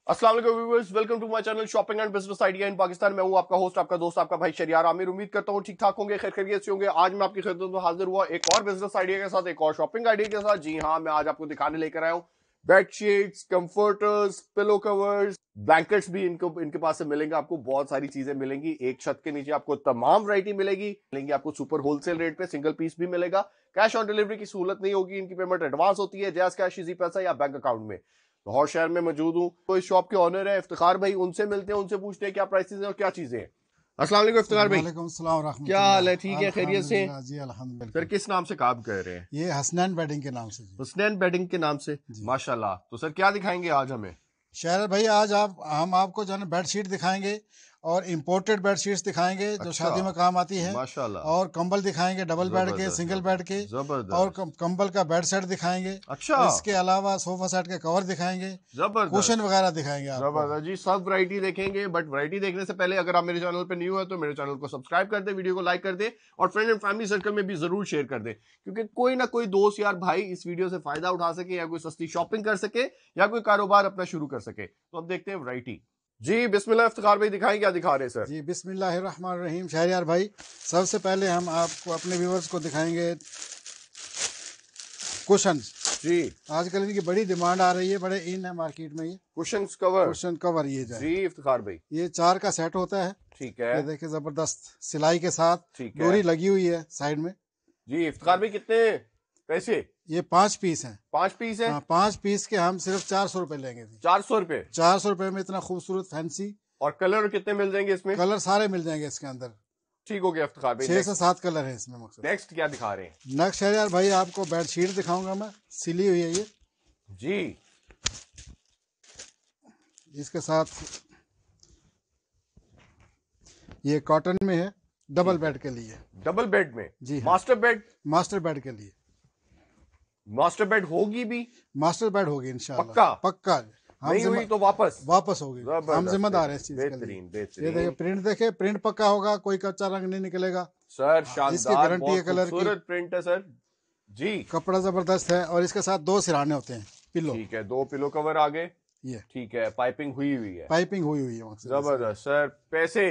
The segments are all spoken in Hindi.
अस्सलाम वालेकुम viewers, welcome to my channel shopping and business idea in Pakistan. मैं हूं आपका होस्ट, आपका दोस्त, आपका भाई शरियार आमिर। उम्मीद करता हूं ठीक ठाक होंगे, खैर खैरियत से होंगे। आज मैं आपकी खिदमत में हाजिर हुआ एक और बिजनेस आइडिया के साथ, एक और शॉपिंग आइडिया के साथ। जी हां, मैं आज आपको दिखाने लेकर आया हूं bedsheets, comforters, pillow covers, blankets भी इनके पास से मिलेंगे। आपको बहुत सारी चीजें मिलेंगी एक छत के नीचे, आपको तमाम वैरायटी मिलेंगी आपको सुपर होलसेल रेट पे। सिंगल पीस भी मिलेगा। कैश ऑन डिलीवरी की सहूलत नहीं होगी, इनकी पेमेंट एडवांस होती है, जैस कैश, इजी पैसा या बैंक अकाउंट में। लाहौर शहर में मौजूद हूँ, तो इस शॉप के ऑनर है इफ्तिखार भाई। उनसे मिलते हैं, उनसे पूछते हैं क्या प्राइसेस हैं और क्या चीजें हैं। अस्सलाम वालेकुम इफ्तिखार भाई। वालेकुम सलाम क्या रहमतुल्लाह। हाल है? ठीक है, खैरियत से? अल्हम्दुलिल्लाह जी, अल्हम्दुलिल्लाह। सर किस नाम से काम कर रहे हैं? ये हसनैन बेडिंग के नाम से जी। हुसनैन बेडिंग के नाम से, जी। माशाल्लाह। तो सर क्या दिखाएंगे आज हमें? शहर भाई, आज हम आपको जो है ना बेडशीट दिखाएंगे और इम्पोर्टेड बेडशीट्स दिखाएंगे जो अच्छा, शादी में काम आती है। माशाल्लाह। और कंबल दिखाएंगे डबल बेड के, जबरदस्त सिंगल बेड के। जबरदस्त और जबरदस्त। कंबल का बेड सेट दिखाएंगे। अच्छा, इसके अलावा सोफा सेट के कवर दिखाएंगे, कुशन जबरदस्त वगैरह दिखाएंगे आपको। जबरदस्त जी। सब वैरायटी देखेंगे, बट वैरायटी देखने से पहले अगर आप मेरे चैनल पे न्यू है तो मेरे चैनल को सब्सक्राइब कर दे, वीडियो को लाइक कर दे और फ्रेंड एंड फैमिली सर्कल में भी जरूर शेयर कर दे, क्योंकि कोई ना कोई दोस्त यार भाई इस वीडियो से फायदा उठा सके, या कोई सस्ती शॉपिंग कर सके, या कोई कारोबार अपना शुरू कर सके। तो अब देखते हैं वैरायटी। जी बिस्मिल्लाह, इफ्तिखार भाई दिखाएं, क्या दिखा रहे हैं सर? जी बिस्मिल्लाहिर्रहमानिर्रहीम। शहरियार भाई, सबसे पहले हम आपको अपने व्यूवर्स को दिखाएंगे कुशन। जी, आजकल इनकी बड़ी डिमांड आ रही है, बड़े इन है मार्केट में। ये कुशन कवर। कुशन कवर ये जो है, जी इफ्तिखार भाई, ये 4 का सेट होता है। ठीक है। ये देखिए, जबरदस्त सिलाई के साथ ठीक है डोरी लगी हुई है साइड में। जी। इफ्तिखार भाई कितने पैसे? ये 5 पीस हैं। 5 पीस है। हाँ, 5 पीस के हम सिर्फ 400 रुपए लेंगे। 400 रुपए। 400 रुपए में इतना खूबसूरत फैंसी। और कलर कितने मिल जाएंगे इसमें? कलर सारे मिल जाएंगे इसके अंदर। ठीक हो गया इफ्तिखार भाई। 6 से 7 कलर है इसमें मकसद। नेक्स्ट क्या दिखा रहे हैं? नेक्स्ट है यार भाई, आपको बेडशीट दिखाऊंगा मैं, सिली हुई है ये। जी, इसके साथ ये कॉटन में है, डबल बेड के लिए। डबल बेड में? जी हाँ। Master bed? मास्टर बेड के लिए। मास्टर बेड होगी भी? मास्टर बेड होगी इंशाल्लाह। पक्का? पक्का। नहीं हुई तो वापस होगी। हम जिम्मेदार है इस चीज के लिए। बेहतरीन ये बेहतरीन। देखिए, प्रिंट देखे, प्रिंट पक्का होगा, कोई कच्चा रंग नहीं निकलेगा सर इसकी शानदार, गारंटी है बहुत कलर की। खूबसूरत प्रिंट है सर। जी, कपड़ा जबरदस्त है। और इसके साथ 2 सिरहाने होते हैं, पिलो। ठीक है। 2 पिलो कवर आगे, ये ठीक है। पाइपिंग हुई हुई है, पाइपिंग हुई हुई है मकसद जबरदस्त। सर पैसे?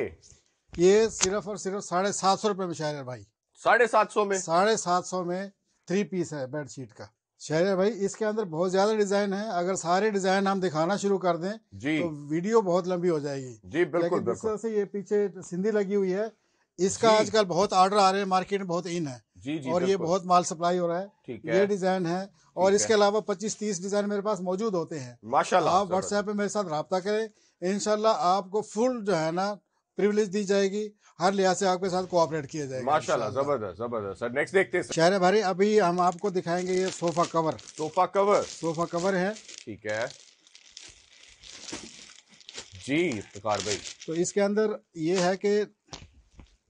ये सिर्फ और सिर्फ 750 रुपए में शहर भाई। 750 में? 750 में 3 पीस है बेडशीट का शहर भाई। इसके अंदर बहुत ज्यादा डिजाइन है, अगर सारे डिजाइन हम दिखाना शुरू कर दें जी तो वीडियो बहुत लंबी हो जाएगी। जी, बिल्कुल लेकिन जिस बिल्कुल। तरह से ये पीछे सिंधी लगी हुई है, इसका जी आजकल बहुत ऑर्डर आ रहे हैं, मार्केट में बहुत इन है। जी जी, और ये बिल्कुल। बहुत माल सप्लाई हो रहा है। ठीक है, ये डिजाइन है। और ठीक इसके है। अलावा 25-30 डिजाइन मेरे पास मौजूद होते हैं। माशाल्लाह, आप व्हाट्सएप पे मेरे साथ रब्ता करें, इंशाल्लाह आपको फुल जो है ना प्रिविलेज दी जाएगी, हर लिहाज से आपके साथ कोऑपरेट किया जाएगा माशाल्लाह, इंशाल्लाह। जबरदस्त जबरदस्त। सर नेक्स्ट देखते हैं सर। शहर भाई, अभी हम आपको दिखाएंगे ये sofa cover. Sofa cover, sofa cover है। ठीक है जी इफ्तिखार भाई। तो इसके अंदर ये है कि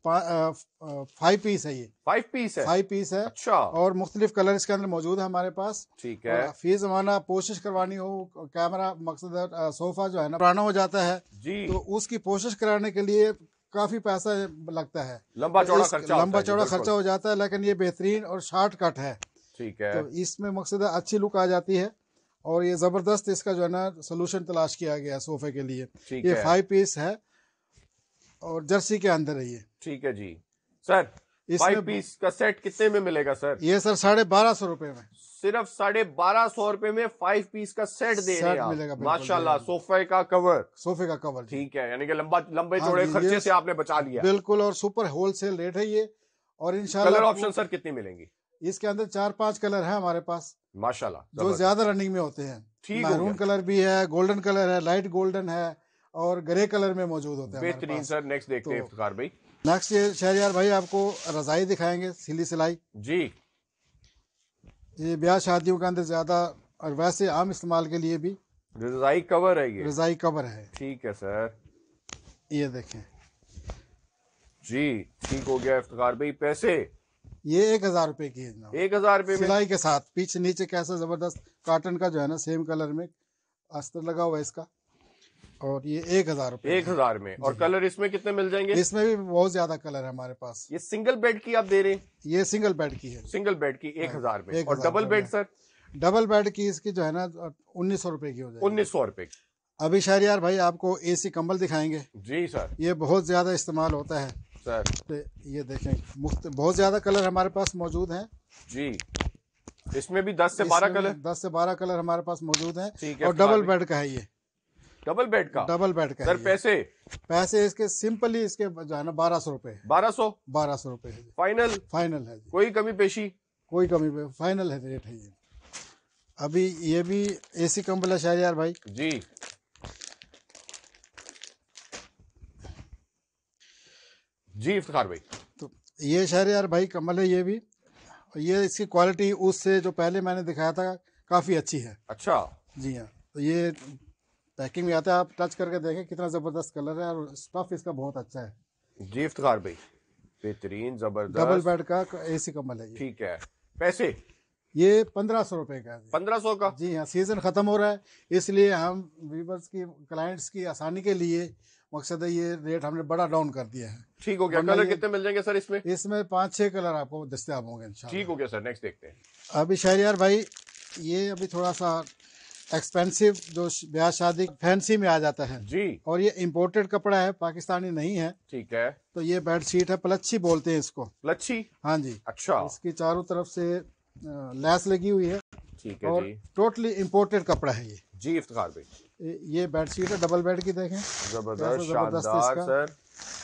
5 पीस है ये। 5 पीस है? 5 पीस है। अच्छा, और मुख्तलिफ कलर इसके अंदर मौजूद है हमारे पास। ठीक है और फी जमाना कोशिश करवानी हो, कैमरा मकसद है, सोफा जो है ना पुराना हो जाता है जी, तो उसकी कोशिश कराने के लिए काफी पैसा लगता है, लंबा चौड़ा खर्चा होता है लंबा जी, चौड़ा बिल्कुल। खर्चा हो जाता है। लेकिन ये बेहतरीन और शॉर्टकट है। ठीक है, तो इसमें मकसद है अच्छी लुक आ जाती है। और ये जबरदस्त इसका जो है ना सोल्यूशन तलाश किया गया है सोफे के लिए। ठीक ये है 5 पीस है और जर्सी के अंदर है ये। ठीक है जी। सर 5 पीस का सेट कितने में मिलेगा सर? ये सर 1250 रुपए में। सिर्फ 1250 रुपए में 5 पीस का सेट दे रहे हैं मिलेगा, आप। बिल्कुल माशाल्लाह, मिलेगा। सोफे का कवर, सोफे का कवर जी। ठीक है। यानी कि लंबे हाँ चौड़े जी, खर्चे ये से आपने बचा लिया। बिल्कुल। और सुपर होलसेल रेट है ये। और इंशाल्लाह कलर ऑप्शन सर कितनी मिलेंगी? इसके अंदर 4-5 कलर है हमारे पास माशाल्लाह, जो जबरदस्त। ज्यादा रनिंग में होते हैं। ठीक हो मैरून गया, कलर भी है, गोल्डन कलर है, लाइट गोल्डन है और ग्रे कलर में मौजूद होते हैं हमारे बेहतरीन पास। सर। नेक्स्ट देखते हैं तो इफ्तिखार भाई। नेक्स्ट ये शहरियार भाई, आपको रजाई दिखाएंगे, सिली सिलाई। जी, ये ब्याह शादियों के अंदर ज्यादा और वैसे आम इस्तेमाल के लिए भी रजाई कवर है ये? रजाई कवर है। ठीक है सर। ये देखें जी, ठीक हो गया इफ्तिखार भाई। पैसे? ये 1000 रुपए की है जनाब, 1000 रुपए में? सिलाई के साथ। पीछे नीचे कैसा जबरदस्त कॉटन का जो है ना सेम कलर में अस्तर लगा हुआ है इसका। और ये 1000 रुपए 1000 में। और कलर इसमें कितने मिल जाएंगे? इसमें भी बहुत ज्यादा कलर है हमारे पास। ये सिंगल बेड की आप दे रहे हैं? ये सिंगल बेड की है। सिंगल बेड की 1000 में। और 1000 double bed sir? Double bed की इसकी जो है ना 1900 रुपए की हो जाएगी। 1900 रुपए की। अभी शहरियार भाई आपको एसी कंबल दिखाएंगे। जी सर। ये बहुत ज़्यादा इस्तेमाल होता है सर। तो ये देखें, बहुत ज़्यादा कलर हमारे पास मौजूद हैं। जी, इसमें भी 10 से 12 कलर, 10 से 12 कलर हमारे पास मौजूद हैं। ठीक है। और डबल बेड का है ये, डबल बेड का, डबल बेड का सर। है। पैसे इसके सिंपली इसके जो है ना 1200 रुपये। 1200 रुपये है। फाइनल है जी। कोई कमी पेशी? कोई कमी पे फाइनल है, रेट है ये। अभी ये भी एसी कंबल है शहरियार भाई। जी। जी इफ्तिखार भाई, तो ये शहरियार भाई कंबल है ये भी। ये इसकी क्वालिटी उससे जो पहले मैंने दिखाया था काफ़ी अच्छी है। अच्छा। जी हाँ, तो ये पैकिंग में आता है, आप टच करके देखें कितना ज़बरदस्त कलर है और स्टफ इसका बहुत अच्छा है। जी इफ्तिखार भाई, बेहतरीन जबरदस्त डबल बेड का एसी कंबल है ये। ठीक है। पैसे? ये 1500 रुपये का है। 1500 का? जी हाँ, सीज़न ख़त्म हो रहा है इसलिए हम व्यूवर्स की, क्लाइंट्स की आसानी के लिए मकसद है ये रेट हमने बड़ा डाउन कर दिया है। ठीक हो गया। कलर कितने मिल जाएंगे सर इसमें? इसमें 5-6 कलर आपको दस्तियाब होंगे इंशाल्लाह। ठीक हो गया सर, नेक्स्ट देखते हैं। अभी शहरियार भाई ये अभी थोड़ा सा एक्सपेंसिव, जो ब्याह शादी फैंसी में आ जाता है जी। और ये इम्पोर्टेड कपड़ा है, पाकिस्तानी नहीं है। ठीक है। तो ये बेड शीट है, प्लच्छी बोलते हैं इसको। प्लच्छी? हाँ जी। अच्छा। इसकी चारों तरफ से लैस लगी हुई है। ठीक है और जी। टोटली इम्पोर्टेड कपड़ा है ये। जी इफ्तिखार भाई, ये बेड शीट है डबल बेड की, देखें जबरदस्त शानदार सर,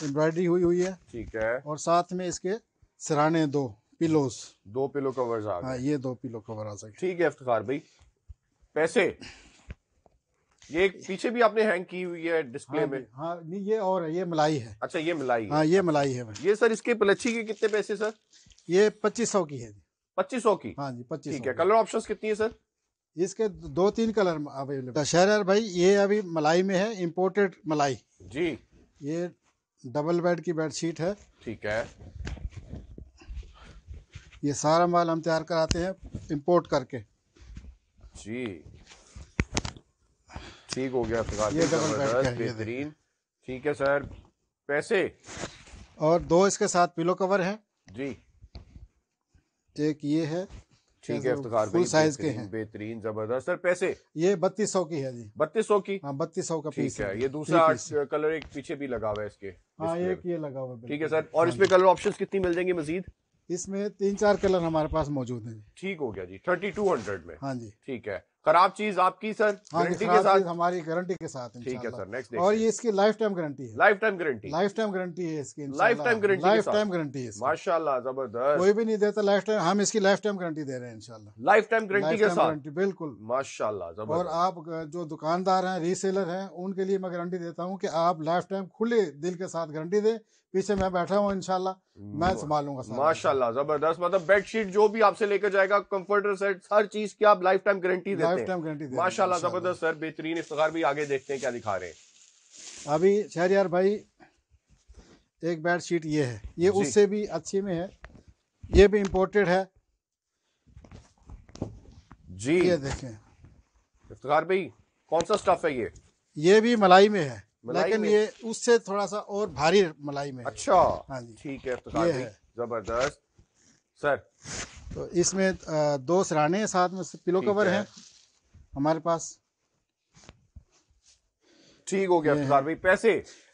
एम्ब्रॉयडरी हुई है। ठीक है। और साथ में इसके सिराने 2 पिलोस, 2 पिलो कवर्स आ गए। हाँ, ये 2 पिलो कवर आ सके। ठीक है इफ्तिखार भाई। पैसे? ये एक पीछे भी आपने हैंग की हुई है डिस्प्ले हाँ में। हाँ, नहीं ये और है, ये मलाई है। अच्छा, ये मलाई है। हाँ, ये मलाई है भाई। ये सर इसके प्लच्छी के कितने पैसे सर? ये 2500 की है जी। 2500 की? हाँ जी, 2500। ठीक है। कलर ऑप्शंस कितनी है सर? इसके 2-3 कलर अवेलेबल। शहरियार भाई ये अभी मलाई में है, इम्पोर्टेड मलाई जी। ये डबल बेड की बेड शीट है। ठीक है। ये सारा माल हम तैयार कराते हैं इम्पोर्ट करके। जी ठीक हो गया इफ्तिखार ये भाई, डबल बेड का जबरदस्त, है, ये बेहतरीन। ठीक है सर। पैसे? और 2 इसके साथ पिलो कवर हैं। जी। एक ये है, ठीक है इफ्तिखार भाई, फुल साइज के हैं। बेहतरीन जबरदस्त सर। पैसे? ये 3200 की है जी। 3200 की? हाँ, 3200 का पीस ठीक है। ये दूसरा कलर एक पीछे भी लगा हुआ है इसके। हाँ, एक ये लगा हुआ है। ठीक है सर। और इसमें कलर ऑप्शंस कितनी मिल जाएंगे मजीद? इसमें 3-4 कलर हमारे पास मौजूद हैं। ठीक हो गया जी, 3200 में। हाँ जी। ठीक है। खराब चीज आपकी सर गारंटी के साथ? हमारी गारंटी के साथ। ठीक है सर, नेक्स्ट। और ये इसकी लाइफ टाइम गारंटी है। Life time guarantee? Life time guarantee है इसकी। Life time guarantee? Life time guarantee है। माशाल्लाह, जबरदस्त। कोई भी नहीं देता लाइफ टाइम, हम इसकी लाइफ टाइम गारंटी दे रहे हैं इंशाल्लाह। लाइफ टाइम गारंटी के साथ? बिल्कुल, माशाल्लाह, जबरदस्त। और आप जो दुकानदार हैं, रीसेलर हैं, उनके लिए मैं गारंटी देता हूं कि आप लाइफ टाइम खुले दिल के साथ गारंटी दें। पीछे मैं बैठा हूं, इंशाल्लाह मैं संभालूंगा। माशाल्लाह, जबरदस्त। मतलब बेडशीट जो भी आपसे लेकर जाएगा, कंफर्टर सेट, हर चीज की आप लाइफ टाइम गारंटी देते हैं। लाइफ टाइम गारंटी देते हैं माशाल्लाह, जबरदस्त सर, बेहतरीन। इफ्तिखार भी आगे देखते हैं क्या दिखा रहे हैं। अभी शहरियार भाई एक बेड शीट ये है, ये उससे भी अच्छी में है, ये भी इम्पोर्टेड है जी। ये देखें इफ्तिखार भाई, कौन सा स्टफ है ये भी मलाई में है, मलाई लेकिन में? ये उससे थोड़ा सा और भारी मलाई में है। अच्छा। हाँ जी। ठीक है इफ्तिखार भाई, जबरदस्त सर। तो इसमें 2 सिराने हैं, साथ में पिलो कवर हैं हमारे पास। ठीक हो गया इफ्तिखार भाई। पैसे?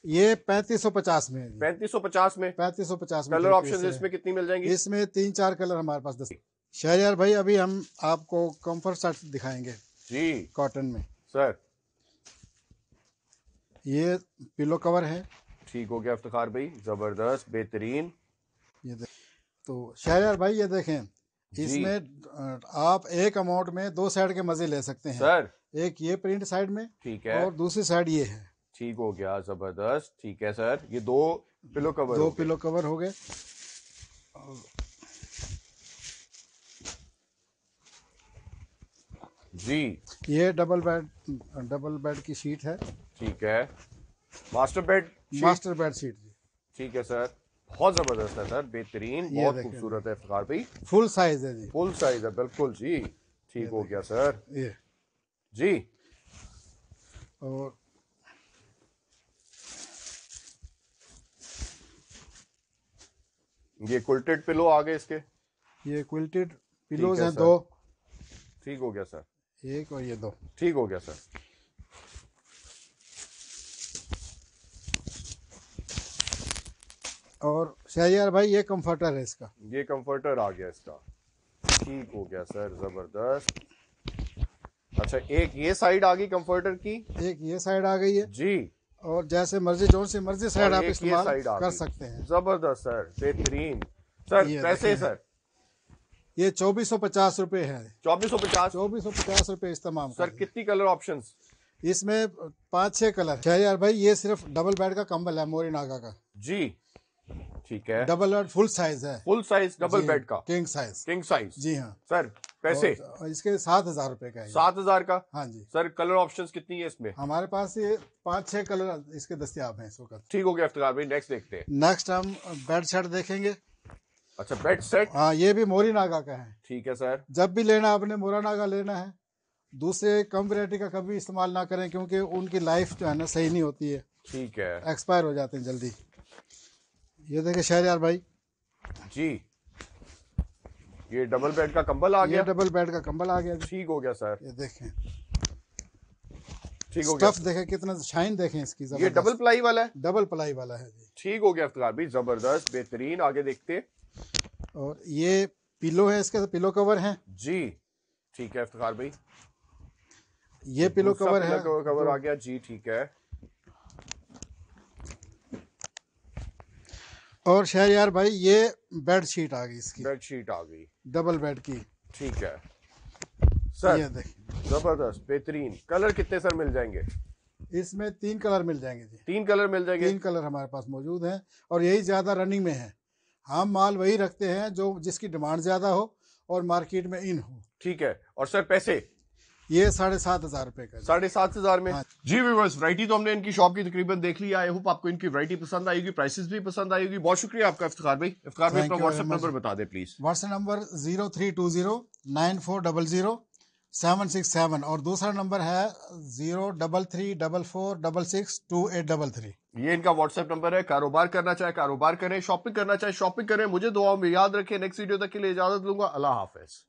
ये 3550 में है। 3550 में? 3550 में। कलर ऑप्शन इसमें कितनी मिल जाएंगी? इसमें 3-4 कलर हमारे पास 10। शहरियार भाई अभी हम आपको कंफर्ट सेट दिखाएंगे जी कॉटन में सर। ये पिलो कवर है। ठीक हो गया इफ्तिखार भाई, जबरदस्त, बेहतरीन। ये तो शहरियार भाई ये देखें, इसमें आप एक अमाउंट में 2 साइड के मजे ले सकते हैं सर। एक ये प्रिंट साइड में, ठीक है, और दूसरी साइड ये है। ठीक हो गया, जबरदस्त। ठीक है सर, ये 2 पिलो कवर, 2 पिलो कवर हो गए। जी। ये डबल बेड की शीट है। ठीक है, मास्टर बेड शीट जी। ठीक है सर, बहुत जबरदस्त है सर, बेहतरीन, बहुत खूबसूरत है इफ्तिखार भाई। फुल साइज है जी। फुल साइज है, बिल्कुल जी। ठीक हो गया सर। ये जी। और ये क्विल्टेड पिलो आ गए इसके। ये क्विल्टेड पिलोज हैं सर। 2। ठीक हो गया सर। एक और ये 2। ठीक हो गया सर। और शहरियार भाई ये कंफर्टर है इसका। ये कंफर्टर आ गया इसका, ठीक हो गया सर, जबरदस्त। अच्छा, एक ये साइड आ गई कंफर्टर की, एक ये साइड आ गई है जी, और जैसे मर्जी जो सी मर्जी साइड आप इस्तेमाल कर सकते हैं। जबरदस्त सर, बेहतरीन। सर पैसे सर, ये 2450 रुपए है। 2450 रुपए इस्तेमाल सर। कितनी कलर ऑप्शंस? इसमें 5-6 कलर। शहरियार भाई ये सिर्फ डबल बेड का कंबल है मोरी नागा का जी, ठीक है। डबल बेड फुल साइज है, फुल साइज डबल बेड का, किंग साइज। किंग साइज, जी हाँ सर। पैसे? इसके 7000 रुपए का है। 7000 का? हाँ जी सर। कलर ऑप्शंस कितनी है इसमें? हमारे पास ये 5-6 कलर इसके दस्तयाब हैं इस वक्त। ठीक हो गया इफ्तिखार भाई, नेक्स्ट देखते हैं। नेक्स्ट हम बेड सेट देखेंगे। अच्छा, बेड सेट, हाँ ये भी मोरी नागा का है। ठीक है सर। जब भी लेना आपने मोरा नागा लेना है, दूसरे कम वैरायटी का कभी इस्तेमाल ना करें क्योंकि उनकी लाइफ जो है ना सही नहीं होती है, ठीक है, एक्सपायर हो जाते हैं जल्दी। ये देखे शहरियार भाई जी, ये डबल बेड का कंबल आ गया। ये डबल बेड का कंबल आ गया। ठीक हो गया सर, ये देखें, ठीक हो गया। स्टफ देखें कितना शाइन देखें इसकी। ये डबल प्लाई वाला है? डबल प्लाई वाला है जी। ठीक हो गया इफ्तिखार भाई, जबरदस्त, बेहतरीन। आगे देखते। और ये पिलो है, इसके पिलो कवर है जी, ठीक है इफ्तिखार भाई। ये पिलो कवर है, कवर आ गया जी, ठीक है। और शहरियार भाई ये बेड शीट आ गई इसकी, बेड शीट आ गई डबल बेड की, ठीक है सर। ये देखिए जबरदस्त, बेहतरीन। कलर कितने सर मिल जाएंगे? इसमें 3 कलर मिल जाएंगे जी। 3 कलर मिल जाएंगे। 3 कलर हमारे पास मौजूद हैं और यही ज्यादा रनिंग में है। हम माल वही रखते हैं जो जिसकी डिमांड ज्यादा हो और मार्केट में इन हो। ठीक है। और सर पैसे? ये 7500 रुपए का। 7500 में। हाँ। जी व्यूअर्स, वैरायटी तो हमने इनकी शॉप की तकरीबन देख ली। आई होप आपको इनकी वैरायटी पसंद आएगी, प्राइसेस भी पसंद आएगी। बहुत शुक्रिया आपका इफ्तिखार भाई। इफ्तिखार भाई अपना व्हाट्सएप नंबर बता दे प्लीज। व्हाट्सएप नंबर 032094000767 और दूसरा नंबर है 0334462833। ये इनका व्हाट्सएप नंबर है। कारोबार करना चाहे कारोबार करें, शॉपिंग करना चाहे शॉपिंग करें। मुझे दुआओं में याद रखें। नेक्स्ट वीडियो तक के लिए इजाजत लूंगा। अल्लाह हाफिज।